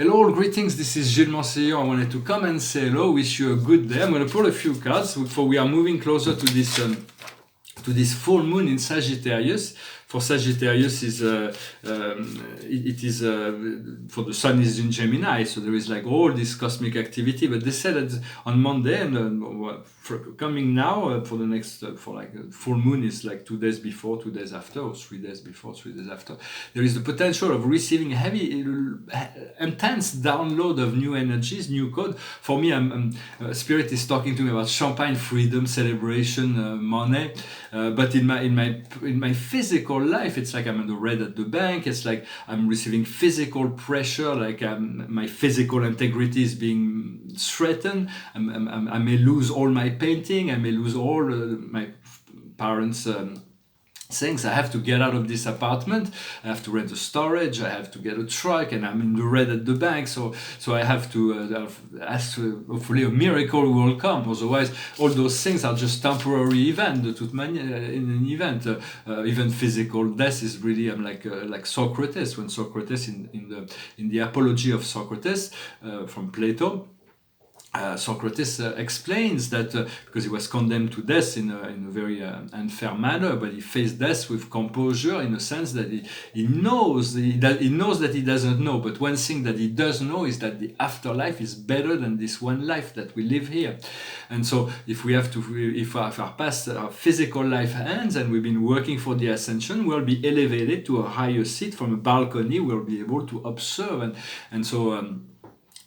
Hello, greetings. This is Gilles Mancillon. I wanted to come and say hello. Wish you a good day. I'm going to pull a few cards for we are moving closer to this full moon in Sagittarius. For Sagittarius is it is for the sun is in Gemini, so there is like all this cosmic activity. But they said that on Monday and coming now for the next for like full moon is like 2 days before, 2 days after, or 3 days before, 3 days after. There is the potential of receiving heavy, intense download of new energies, new code. For me, Spirit is talking to me about champagne, freedom, celebration, money. But in my physical life, it's like I'm in the red at the bank. It's like I'm receiving physical pressure, like my physical integrity is being threatened. I may lose all my painting. I may lose all my parents' things. I have to get out of this apartment. I have to rent a storage. I have to get a truck, and I'm in the red at the bank. So I have to ask. Hopefully, a miracle will come. Otherwise, all those things are just temporary events. De toute manière, in an event, even physical death is really. I'm like Socrates when Socrates in the Apology of Socrates from Plato. Socrates explains that because he was condemned to death in a very unfair manner, but he faced death with composure in a sense that he knows that he doesn't know. But one thing that he does know is that the afterlife is better than this one life that we live here. And so if our physical life ends and we've been working for the ascension, we'll be elevated to a higher seat from a balcony. We'll be able to observe and so.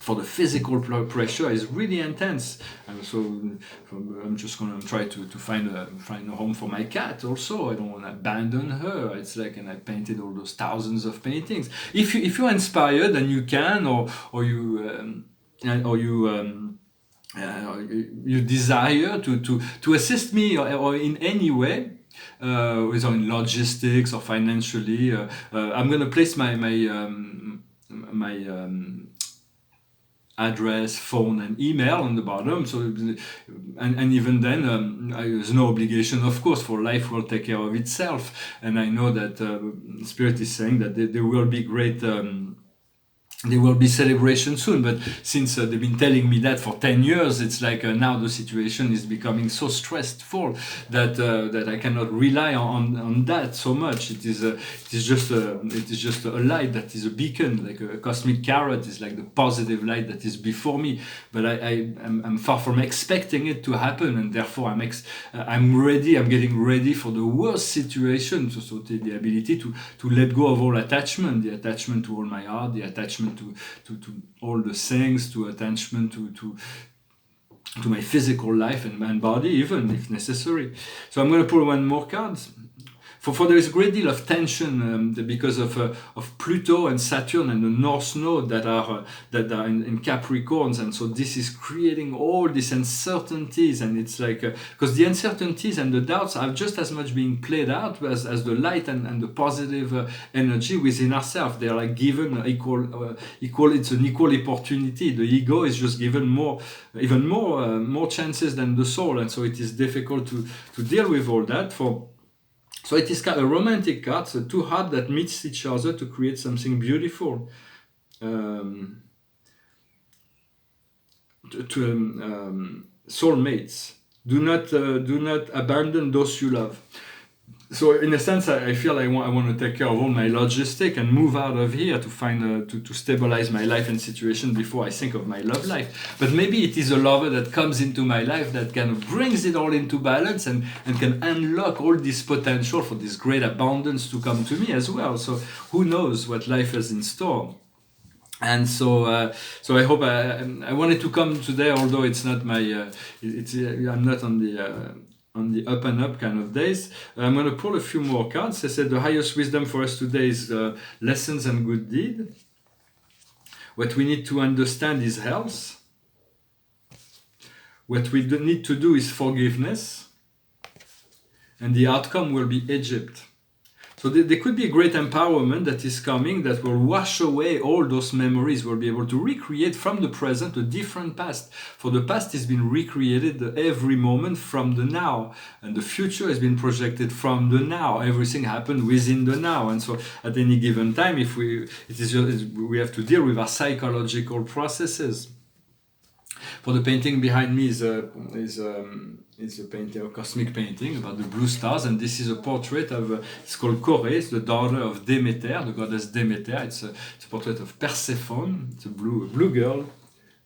For the physical pressure is really intense, and so I'm just gonna try to find a home for my cat. Also, I don't want to abandon her. It's like, and I painted all those thousands of paintings. If you're inspired, and you can, or you desire to assist me or in any way. Whether in logistics or financially, I'm gonna place my address, phone, and email on the bottom. So, and even then, there's no obligation, of course, for life will take care of itself. And I know that Spirit is saying that there will be great. There will be celebration soon, but since they've been telling me that for 10 years, it's like now the situation is becoming so stressful that I cannot rely on that so much. It is just a light that is a beacon, like a cosmic carrot is like the positive light that is before me. But I'm far from expecting it to happen, and therefore I'm ready. I'm getting ready for the worst situation. So the ability to let go of all attachment, the attachment to all my art, the attachment to all the things, to attachment to my physical life and body, even if necessary. So I'm going to pull one more card. For there is a great deal of tension because of Pluto and Saturn and the North Node that are in Capricorns, and so this is creating all these uncertainties, and it's like because the uncertainties and the doubts are just as much being played out as the light and the positive energy within ourselves. They are like given equal. It's an equal opportunity. The ego is just given even more chances than the soul, and so it is difficult to deal with all that. So it is a romantic card, so two hearts that meets each other to create something beautiful. Soulmates. Do not abandon those you love. So in a sense, I feel I want to take care of all my logistic and move out of here to find to stabilize my life and situation before I think of my love life. But maybe it is a lover that comes into my life that kind of brings it all into balance and can unlock all this potential for this great abundance to come to me as well. So who knows what life has in store. And so I hope I wanted to come today, although it's not my I'm not on the up and up kind of days. I'm going to pull a few more cards. I said the highest wisdom for us today is lessons and good deed. What we need to understand is health. What we need to do is forgiveness. And the outcome will be Egypt. So there could be a great empowerment that is coming that will wash away all those memories. We'll be able to recreate from the present a different past. For the past has been recreated every moment from the now, and the future has been projected from the now. Everything happened within the now, and so at any given time, if we have to deal with our psychological processes. For the painting behind me is a painting, a cosmic painting about the blue stars, and this is a portrait of, it's called Kore, it's the daughter of Demeter, the goddess Demeter. It's a portrait of Persephone. It's a blue girl.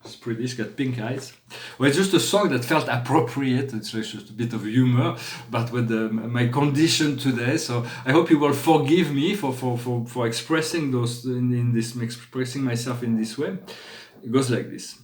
It's pretty, she's got pink eyes. Well, it's just a song that felt appropriate. It's like just a bit of humor, but with my condition today. So I hope you will forgive me for expressing those expressing myself in this way. It goes like this.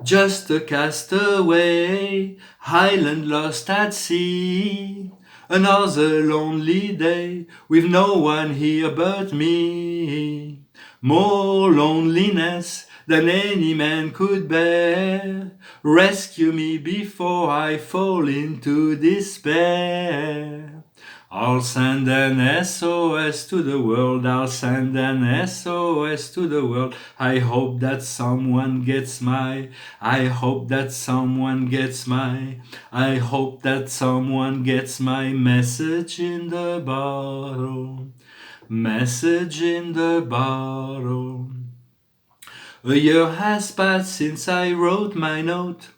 Just a castaway, island lost at sea. Another lonely day, with no one here but me. More loneliness than any man could bear. Rescue me before I fall into despair. I'll send an SOS to the world, I'll send an SOS to the world. I hope that someone gets I hope that someone gets I hope that someone gets my message in the bottle. Message in the bottle. A year has passed since I wrote my note.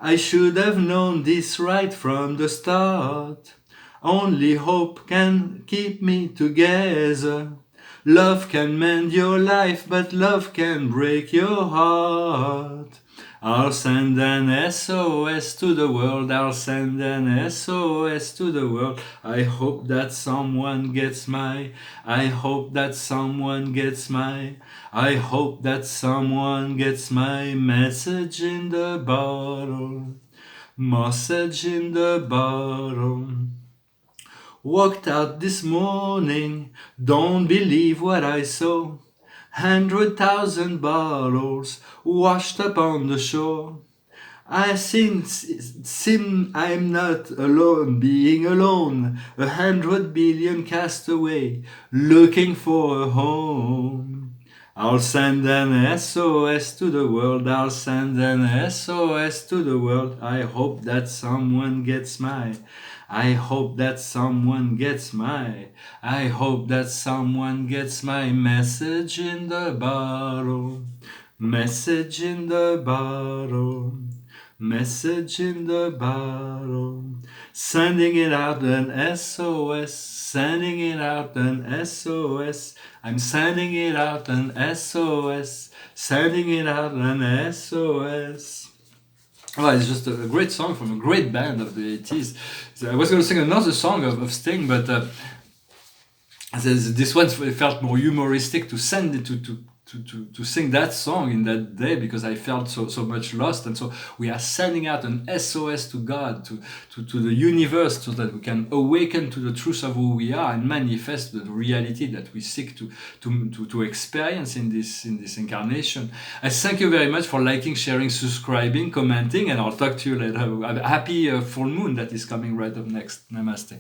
I should have known this right from the start. Only hope can keep me together. Love can mend your life, but love can break your heart. I'll send an SOS to the world, I'll send an SOS to the world. I hope that someone gets I hope that someone gets I hope that someone gets my message in the bottle. Message in the bottle. Walked out this morning, don't believe what I saw. 100,000 bottles washed up on the shore. I think I'm not alone, being alone. 100 billion castaway, looking for a home. I'll send an SOS to the world, I'll send an SOS to the world. I hope that someone gets I hope that someone gets I hope that someone gets my message in the bottle. Message in the bottle. Message in the bottle. Sending it out an SOS. Sending it out an SOS. I'm sending it out an SOS. Sending it out an SOS. Oh, it's just a great song from a great band of the 80s. So I was going to sing another song of Sting, but this one felt more humoristic to send it to sing that song in that day, because I felt so much lost. And so we are sending out an SOS to God, to the universe, so that we can awaken to the truth of who we are and manifest the reality that we seek to experience in this incarnation. I thank you very much for liking, sharing, subscribing, commenting, and I'll talk to you later. Happy full moon that is coming right up next. Namaste.